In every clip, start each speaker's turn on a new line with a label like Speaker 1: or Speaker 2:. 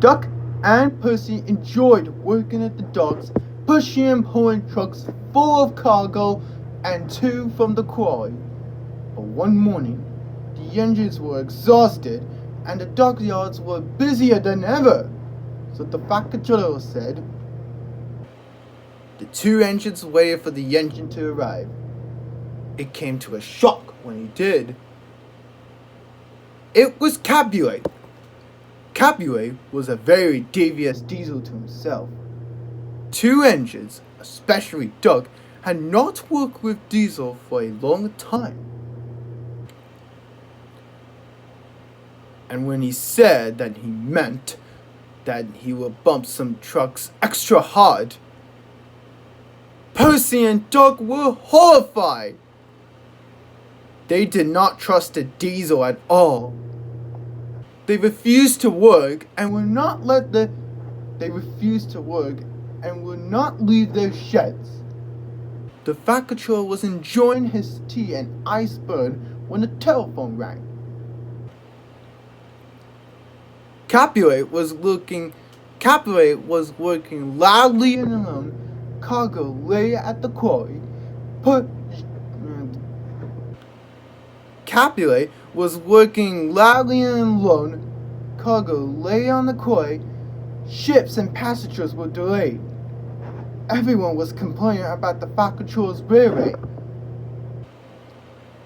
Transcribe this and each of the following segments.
Speaker 1: Duck and Percy enjoyed working at the docks, pushing and pulling trucks full of cargo and to from the quarry. But one morning, the engines were exhausted and the dockyards were busier than ever. So the factotum said, the two engines waited for the engine to arrive. It came to a shock when he did. It was Capulet. Capulet was a very devious diesel to himself. Two engines, especially Doug, had not worked with diesel for a long time. And when he said that he meant that he would bump some trucks extra hard, Percy and Doug were horrified. They did not trust the diesel at all. They refused to work and would not leave their sheds. The factotum was enjoying his tea and iceberg when the telephone rang. Capulet was working loudly and alone. Cargo lay at the quarry. Capulet was working loudly and alone. Cargo lay on the quarry. Ships and passengers were delayed. Everyone was complaining about the factotum's rear rate.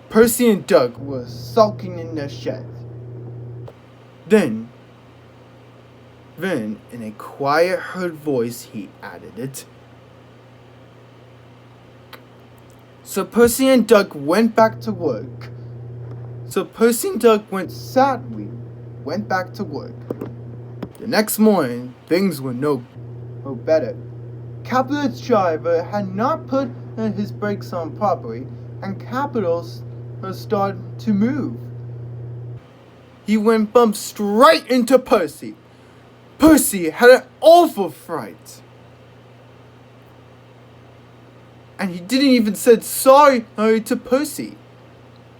Speaker 1: Percy and Doug were sulking in their sheds. Then, in a quiet, hurt voice, he added it. So Percy and Doug went back to work. Went back to work. The next morning, things were no better. Capulet's driver had not put his brakes on properly, and Capital started to move. He went bump straight into Percy. Percy had an awful fright. And he didn't even say sorry to Percy.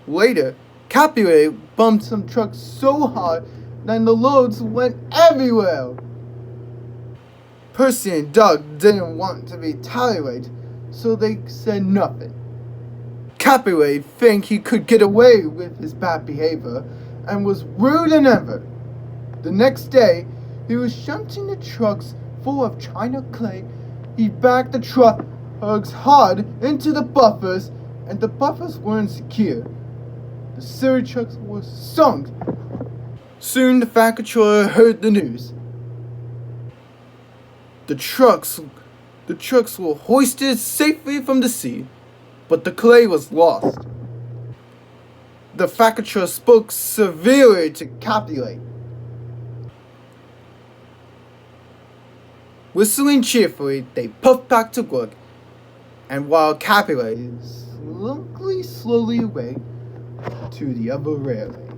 Speaker 1: Later, Capulet bumped some trucks so hard that the loads went everywhere. Percy and Doug didn't want to retaliate, so they said nothing. Capulet think he could get away with his bad behavior and was rude than ever. The next day, he was shunting the trucks full of China clay. He backed the trucks hard into the buffers, and the buffers weren't secure. The silly trucks were sunk. Soon the factotum heard the news. The trucks were hoisted safely from the sea, but the clay was lost. The factotum spoke severely to Capulet. Whistling cheerfully, they puffed back to work, and while Capulet slowly away to the other railway.